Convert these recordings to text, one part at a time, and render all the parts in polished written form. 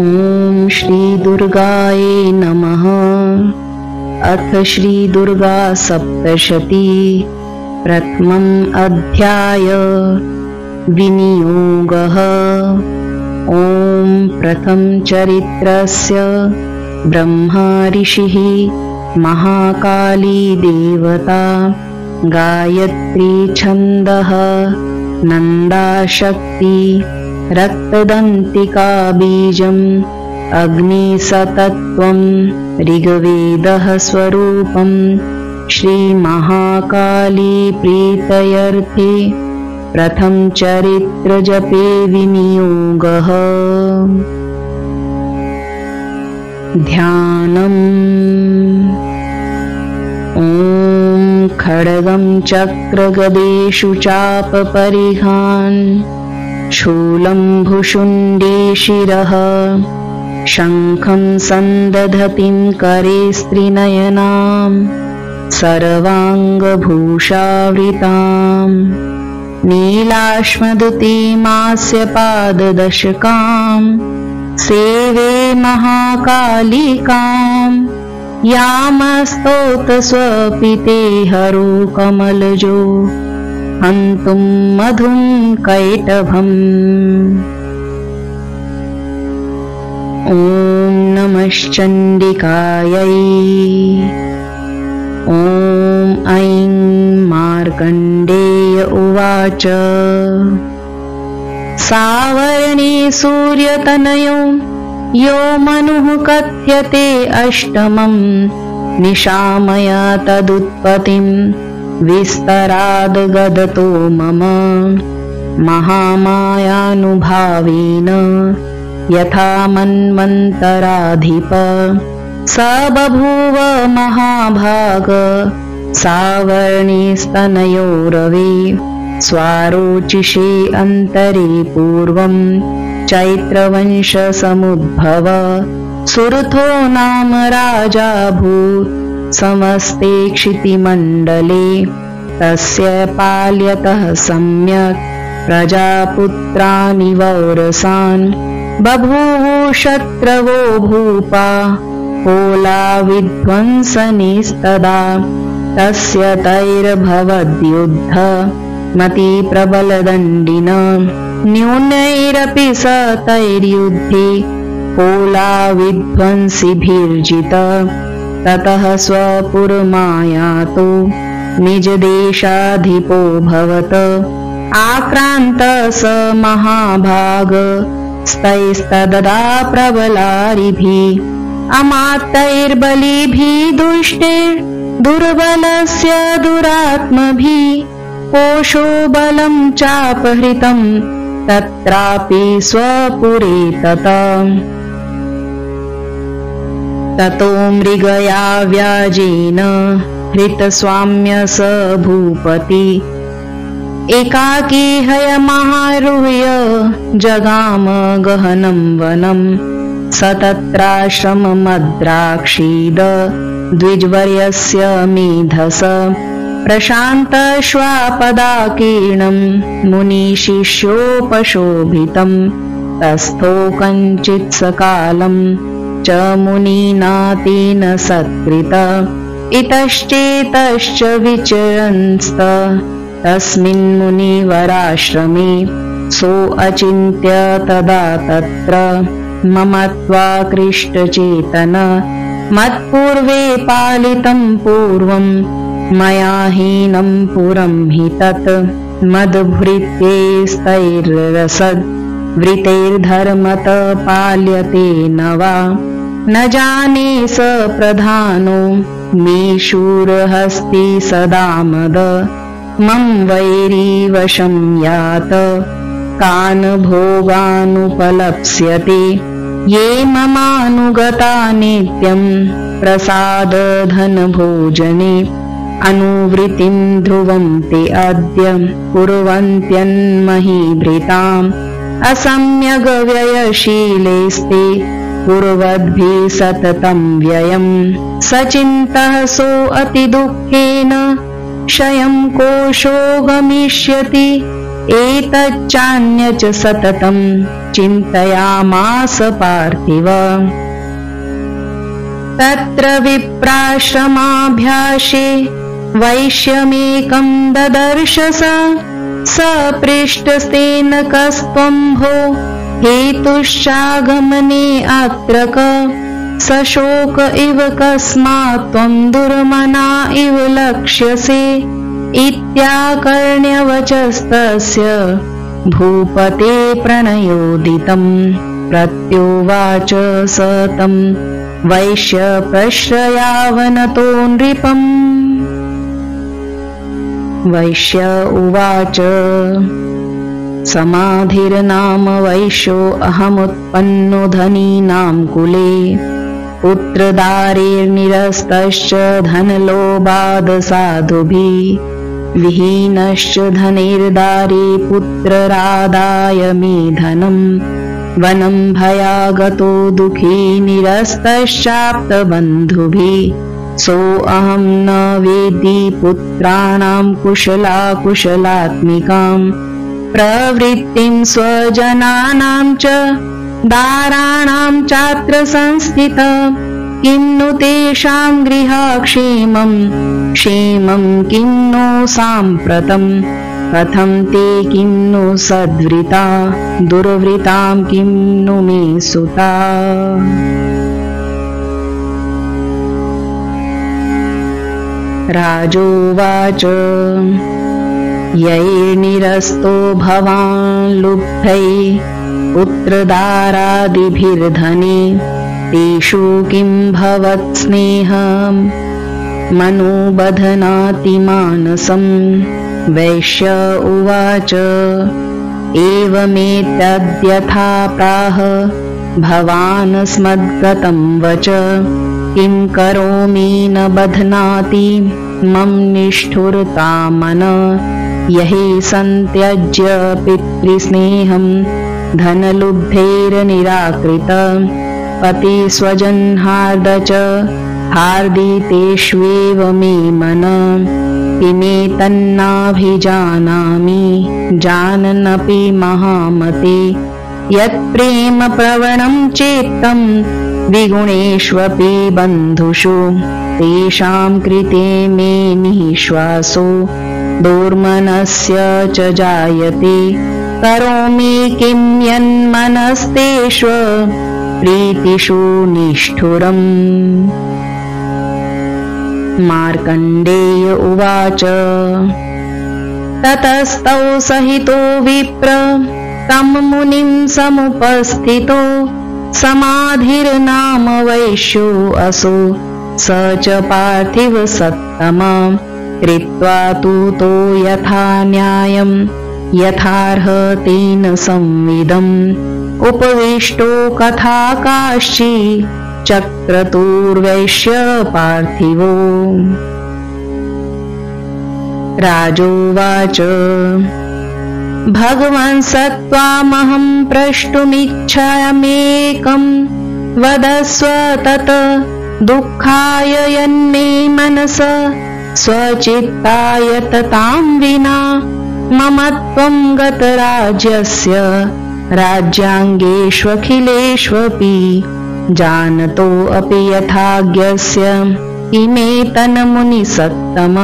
ॐ श्री दुर्गाये नमः। अथ श्री दुर्गा सप्तशती प्रथमम् अध्याय विनियोगः। ॐ प्रथम चरित्रस्य ब्रह्मा ऋषिः, महाकाली देवता, गायत्री छन्दः, नन्दाशक्ति, रक्तदन्तिका बीजम्, अग्निसतत्वं, ऋग्वेदः स्वरूपं। श्रीमहाकाली प्रीतयर्थे प्रथम चरित्रजपे विनियोगः। ध्यानम्। ॐ खड्गं चक्रगदेषु चापपरिघान्, शूलं भुशुण्डे शिरः, शङ्खं सन्दधतीं करे स्त्रिनयनां, सर्वाङ्गभूषावृताम्, नीलाश्मदुतीमास्य पाददशकां, सेवे महाकालिकां, यामस्तोत स्वपिते हरो कमलजो, हन्तुं मधुं कैटभम्। ॐ नमश्चण्डिकायै। ॐ ऐं मार्कण्डेय उवाच। सावर्णे सूर्यतनयो यो मनुः कथ्यते अष्टमं, निशामया तदुत्पत्तिं विस्तराद् गदतो मम। महामायानुभावेन यथा मन्वन्तराधिप, स बभूव महाभाग, सावर्णिस्तनयो रवे, स्वारोचिषे अन्तरे पूर्वं, चैत्रवंशसमुद्भव, सुरथो नाम राजाभूत्, समस्ते क्षितिमण्डले, तस्य पाल्यतः सम्यक् प्रजापुत्राणि वौरसान्, बभूवुः शत्रवो भूपा, कोलाविध्वंसनिस्तदा, तस्य तैर्भवद्युद्ध मतिप्रबलदण्डिन, न्यूनैरपि स तैर्युद्धे कोलाविध्वंसिभिर्जित, ततः स्वपुरमायातो निजदेशाधिपो भवत, आक्रान्त स महाभाग, स्तैस्तदा प्रबलारिभिः, अमात्यैर्बलिभिः दुष्टैर्दुर्बलस्य दुरात्मभिः, कोशो बलं चापहृतं तत्रापि स्वपुरे ततः। ततो मृगया व्याजेन हृतस्वाम्य स भूपति, एकाकी हयमारुह्य जगाम गहनं वनं, स तत्राश्रममद्राक्षीद द्विजवर्यस्य मेधस, प्रशान्तश्वापदाकीर्णं मुनिशिष्योपशोभितं, तस्थो कञ्चित् सकालं च मुनिनातेन सत्कृत, इतश्चेतश्च विचरन्स्त तस्मिन् मुनिवराश्रमे, सो अचिन्त्य तदा तत्र ममत्वाकृष्टचेतन, मत्पूर्वे पालितं पूर्वं, मया हीनं पुरं हि तत्, मद्भृत्यैस्तैर्रसद् वृतैर्धर्मत पाल्यते न वा, न जाने स प्रधानो मे शूरहस्ति सदा मद, मम वैरीवशं यात कान् भोगानुपलप्स्यते, ये ममानुगता नित्यं प्रसादधनभोजने, अनुवृत्तिं ध्रुवं ते अद्य कुर्वन्त्यन्महीभृताम्, असम्यग्व्ययशीलेस्ते कुर्वद्भिः सततं व्ययं, सचिन्तः सो अतिदुःखेन क्षयं कोशो गमिष्यति, एतच्चान्य च सततं चिन्तयामास पार्थिव। तत्र विप्राश्रमाभ्यासे वैश्यमेकं ददर्श स पृष्टस्तेन कस्त्वं भो हेतुश्चागमने अत्र क सशोक इव कस्मात् त्वं दुर्मना इव लक्ष्यसे इत्याकर्ण्यवचस्तस्य भूपते प्रणयोदितं। प्रत्युवाच स तं वैश्य प्रश्रयावनतो नृपम्। वैश्य उवाच समाधिर्नाम वैश्यो अहमुत्पन्नो धनीनां कुले पुत्रदारेर्निरस्तश्च धनलोभादसाधुभिः विहीनश्च धनेर्दारे पुत्ररादाय मे धनम् वनं भयागतो दुःखी निरस्तश्चाप्तबन्धुभिः सोऽहं न वेद्मि पुत्राणां कुशलाकुशलात्मिकां प्रवृत्तिं स्वजनानां च दाराणां चात्र संस्थिता किं नु तेषां गृहक्षेमं क्षेमं किं नो साम्प्रतं कथं ते किं नु सद्वृता दुर्वृतां किं नु मे सुता। राजोवाच यैर्निरस्तो भवान् लुब्धै पुत्रदारादिभिर्धने तेषु किं भवत्स्नेहं मनोबध्नाति मानसं। वैश्य उवाच एवमेतद्यथा प्राह भवान् स्मद्गतं वच किं करोमि न बध्नाति मम निष्ठुरता मन। यहि सन्त्यज्य पितृस्नेहं धनलुब्धैर्निराकृत पतिस्वजनहार्द च हार्दितेष्वेव मे मन। किमेतन्नाभिजानामि जानन्नपि महामते यत्प्रेम प्रवणं चेत्तं विगुणेष्वपि बन्धुषु तेषां कृते मे निःश्वासो दुर्मनस्य च जायते करोमि किं यन्मनस्तेष्व प्रीतिषु निष्ठुरम्। मार्कण्डेय उवाच ततस्तौ सहितो विप्र तं मुनिं समुपस्थितो समाधिर्नाम वैश्यो असो स च पार्थिव सत्तमा कृत्वा तूतो यथा न्यायं यथार्हतेन संविदम् उपविष्टो कथाकाश्चि चक्रतुर्वैश्य पार्थिवो। राजोवाच भगवन् सत्त्वामहं प्रष्टुमिच्छाम्येकं वदस्व तत् दुःखाय यन्मे मनस स्वचित्ताय ततां विना मम त्वं गतराज्यस्य राज्याङ्गेष्वखिलेष्वपि जानतो अपि यथाज्ञस्य किमेतन्मुनिसत्तम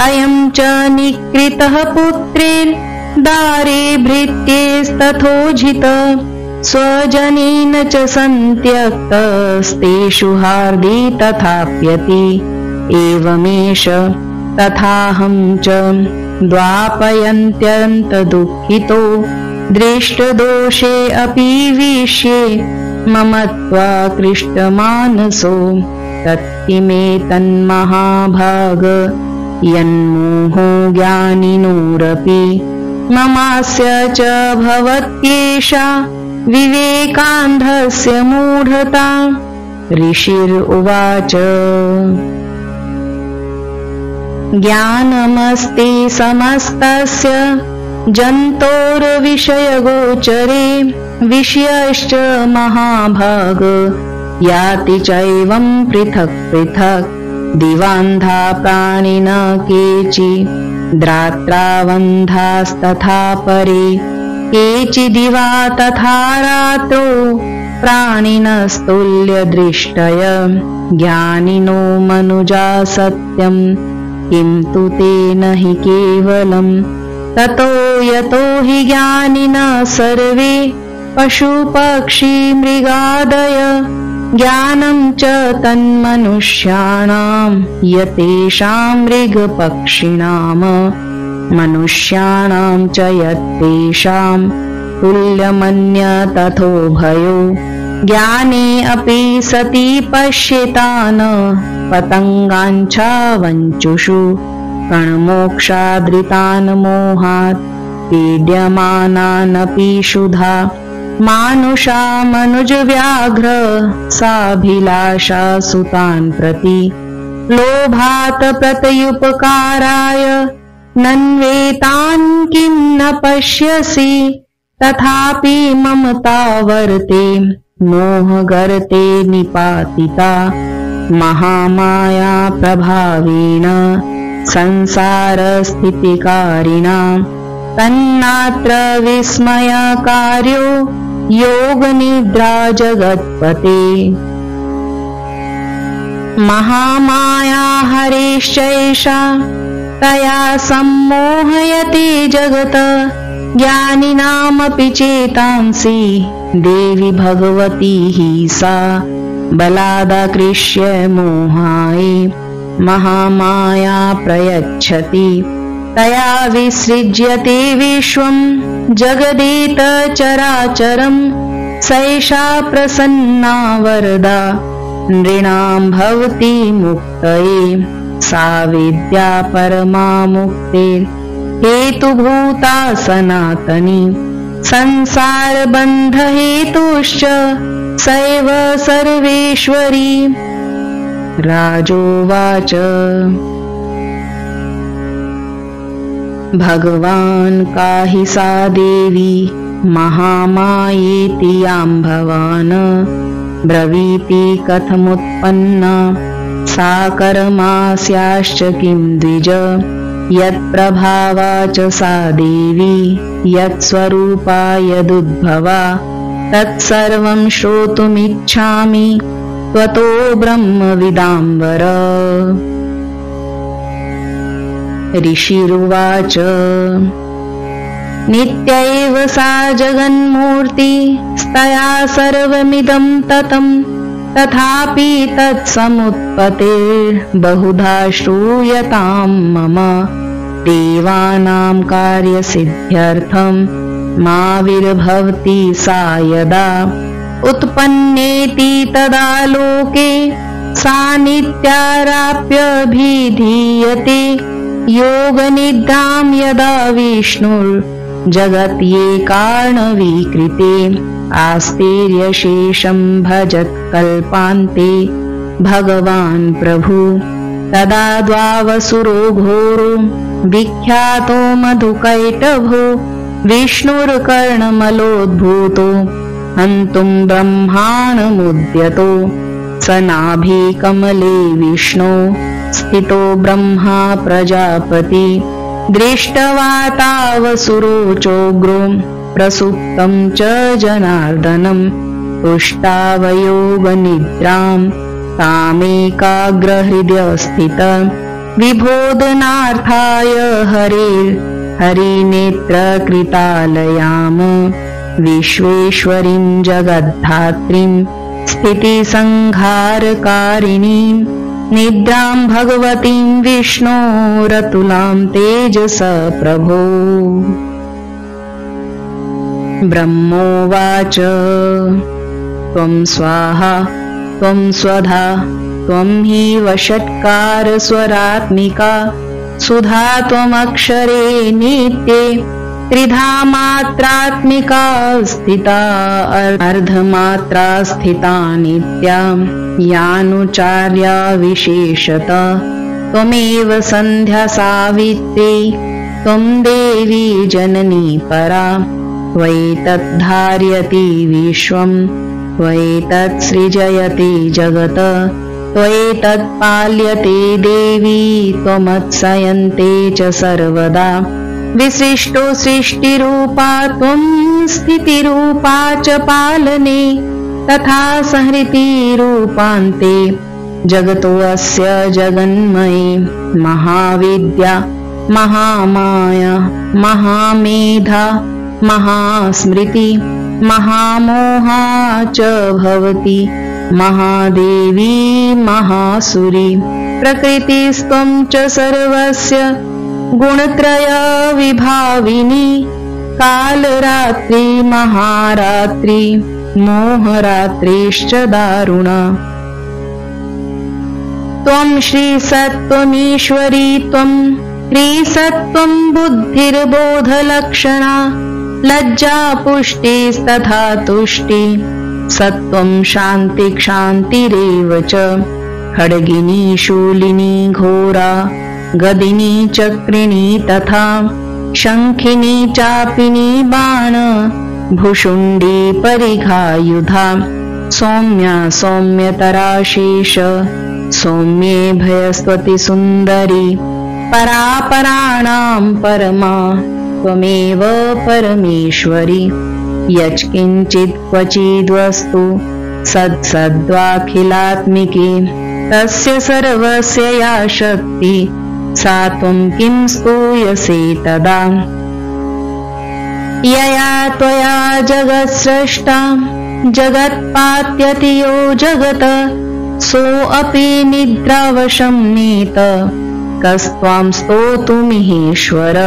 अयं च निकृतः पुत्रेर्दारे भृत्यैस्तथोजित स्वजनेन च सन्त्यक्तस्तेषु हार्दि तथाप्यति एवमेष तथाहं च द्वापयन्त्यन्तदुःखितो दृष्टदोषे अपि विष्ये मम त्वाकृष्टमानसो तत्किमेतन्महाभाग यन्मोहो ज्ञानिनोरपि ममास्य च भवत्येषा विवेकान्धस्य मूढता। ऋषिरुवाच ज्ञानमस्ति समस्तस्य जन्तोर्विषयगोचरे विषयश्च महाभाग याति चैवं पृथक् पृथक् दिवान्धा प्राणिनः केचि द्रात्रावन्धास्तथा परे केचिदिवा तथा रात्रो प्राणिनस्तुल्यदृष्टय ज्ञानिनो मनुजा सत्यं किं तु तेन हि केवलम् ततो यतो हि ज्ञानिनः सर्वे पशुपक्षी मृगादय ज्ञानं च तन्मनुष्याणां यतेषां मृगपक्षिणाम् मनुष्याणां च यत्तेषां तुल्यमन्य तथोभयो ज्ञाने अपि सति पश्येतान् पतङ्गाञ्छावञ्चुषु कणमोक्षादृतान् मोहात् पीड्यमानानपि शुधा मानुषा मनुजव्याघ्र साभिलाषा सुतान् प्रति लोभात् प्रत्युपकाराय नन्वेतान् किं न पश्यसि तथापि ममता वर्ते मोहगर्ते निपातिता महामाया प्रभावेन संसारस्थितिकारिणा तन्नात्र विस्मयकार्यो योगनिद्रा जगत्पते महामाया हरेश्चैषा तया सम्मोहयते जगत् ज्ञानिनामपि चेतांसि देवी भगवती हि सा बलादाकृष्य मोहाय महामाया प्रयच्छति तया विसृज्यते विश्वं जगदेत चराचरं सैषा प्रसन्ना वरदा नृणां भवति मुक्तये सा विद्या परमा मुक्ते हेतुभूता सनातनी संसारबन्धहेतुश्च सैव सर्वेश्वरी राजोवाच भगवान् काहि सा देवी महामायेति यां भवान् ब्रवीति कथमुत्पन्ना सा कर्मास्याश्च किं द्विज यत्प्रभावा च सा देवी यत्स्वरूपा यदुद्भवा तत्सर्वं श्रोतुमिच्छामि त्वतो ब्रह्मविदाम्बर ऋषिरुवाच नित्यैव सा जगन्मूर्ति स्तया सर्वमिदं ततं तथापि तत्समुत्पत्तिर्बहुधा श्रूयतां मम देवानां कार्यसिद्ध्यर्थं माविर्भवति सा यदा उत्पन्नेति तदा लोके सा नित्याराप्यभिधीयते योगनिद्रां यदा विष्णुर्जगत्ये कारणविकृते आस्तेर्यशेषं भजत्कल्पान्ते भगवान् प्रभु तदा द्वावसुरो घोरो विख्यातो मधुकैटभो विष्णुर्कर्णमलोद्भूतो हन्तुं ब्रह्माणमुद्यतो स नाभिकमले विष्णो स्थितो ब्रह्मा प्रजापति दृष्ट्वा तावसुरो चोग्रो प्रसुप्तं च जनार्दनं तुष्टावयोगनिद्रां तामेकाग्रहृदयस्थित विबोधनार्थाय हरिनेत्रकृतालयाम् विश्वेश्वरीं जगद्धात्रीं स्थितिसंहारकारिणीं निद्रां भगवतीं विष्णोरतुलां तेजस प्रभो ब्रह्मोवाच त्वं स्वाहा त्वं स्वधा त्वं हि वषट्कार स्वरात्मिका सुधा त्वमक्षरे नित्ये त्रिधा मात्रात्मिका स्थिता अर्धमात्रा स्थिता नित्या यानुचार्या विशेषतः त्वमेव सन्ध्या सावित्री त्वं देवी जननी परा त्वयैतद्धार्यति विश्वं त्वयैतत्सृजयति जगत् त्वयेतत्पाल्यते देवी त्वमत्सयन्ते च सर्वदा। विसृष्टो सृष्टिरूपा त्वं स्थितिरूपा च पालने तथा संहृतिरूपान्ते जगतोऽस्य जगन्मये। महाविद्या महामाया महामेधा महास्मृति महामोहा च भवति महादेवी महासुरी। प्रकृतिस्त्वं च सर्वस्य गुणत्रय विभाविनी कालरात्रि महारात्रि मोहरात्रिश्च दारुणा। त्वं श्रीसत्त्वमीश्वरी त्वं ह्रीसत्त्वं बुद्धिर्बोधलक्षणा लज्जा पुष्टिस्तथा तुष्टि सत्त्वं शान्तिक्षान्तिरेव च। खड्गिनी शूलिनी घोरा गदिनी चक्रिणी तथा शङ्खिनी चापिनी बाण भुशुण्डी परिघायुधा। सौम्या सौम्यतरा शेष सौम्ये भयस्त्वति सुन्दरी परापराणां परमा त्वमेव परमेश्वरी। यत्किञ्चित् क्वचिद्वस्तु सत्सद्वाखिलात्मिके तस्य सर्वस्य या शक्ति सा त्वं किं स्तूयसे तदा। यया त्वया जगत्सृष्टा जगत्पात्यति यो जगत् सोऽपि निद्रावशं नीत कस्त्वां स्तोतुमिहेश्वर।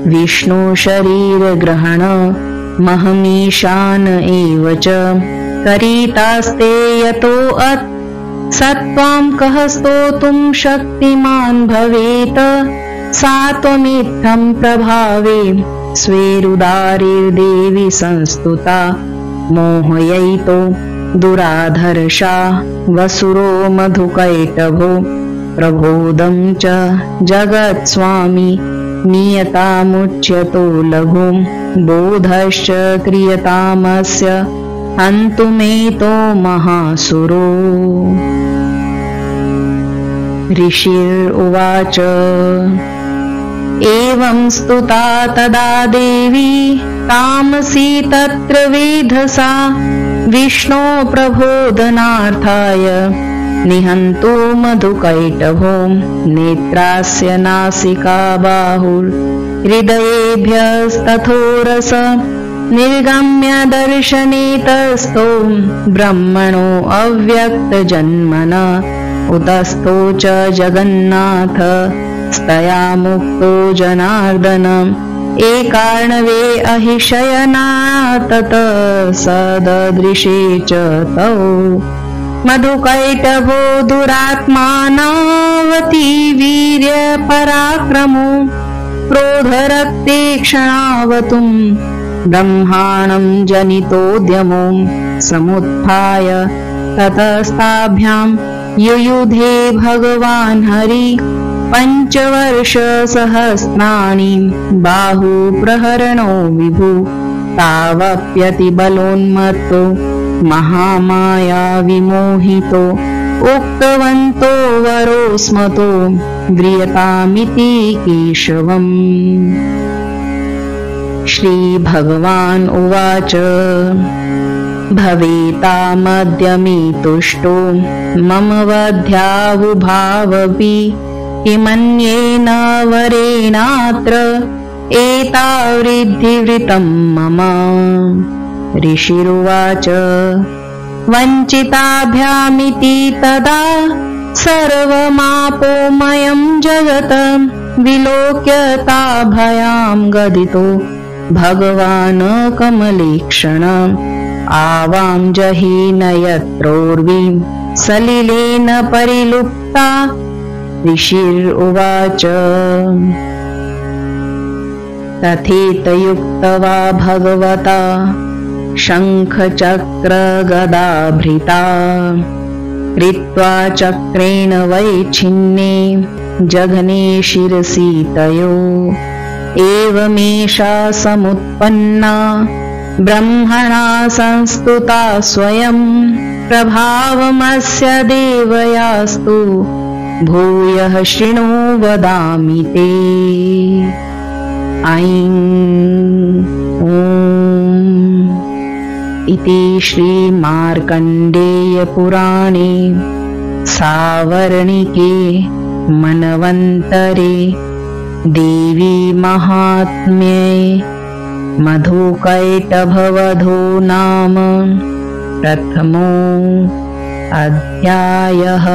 विष्णु शरीरग्रहण महमीशान एव च करितास्ते यतोऽत् सत्त्वां कः स्तोतुं शक्तिमान् भवेत्। सा त्वमित्थं प्रभावे स्वेरुदारिर्देवी संस्तुता मोहयैतो दुराधर्षा वसुरो मधुकैटभो। प्रबोधं च जगत्स्वामी नियतामुच्यतो लघु बोधश्च क्रियतामस्य हन्तुमेतो महासुरो। ऋषिरुवाच एवं स्तुता तदा देवी तामसी तत्र वेधसा विष्णो प्रबोधनार्थाय निहन्तो मधुकैटभो। नेत्रास्य नासिका बाहुर्हृदयेभ्यस्तथोरस निर्गम्य दर्शने तस्थो ब्रह्मणो अव्यक्तजन्मन उतस्थो च जगन्नाथ स्तया मुक्तो जनार्दन। एकार्णवे अहिशयना तत सददृशे च तौ मधुकैटभो दुरात्मानावती वीर्य पराक्रमो क्रोधरक्ते क्षणावतुं ब्रह्माणं जनितोद्यमो समुत्थाय ततस्ताभ्यां युयुधे भगवान् हरि। 5 वर्षसहस्राणि बाहुप्रहरणो विभु तावप्यतिबलोन्मत्तो महामाया विमोहितो उक्तवन्तो वरोस्मतो व्रियतामिति केशवम्। श्रीभगवान् उवाच भवेतामद्य तुष्टो मम वध्यावुभावपि किमन्येन वरेणात्र एतावृद्धिवृतं मम। ऋषिरुवाच वञ्चिताभ्यामिति तदा सर्वमापोमयं जगत् विलोक्यताभयां गदितो भगवान् कमलेक्षण। आवां जहीन यत्रोर्वी सलिलेन परिलुप्ता। ऋषिरुवाच तथेतयुक्त्वा भगवता शङ्खचक्रगदाभृता कृत्वा चक्रेण वैच्छिन्ने जघने शिरसि तयो। एवमेषा समुत्पन्ना ब्रह्मणा संस्तुता स्वयं प्रभावमस्य देवयास्तु भूयः शृणु वदामि ते। ऐं ॐ इति श्रीमार्कण्डेयपुराणे सावर्णिके मन्वन्तरे देवी महात्म्ये मधुकैटभवधो नाम प्रथमो अध्यायः।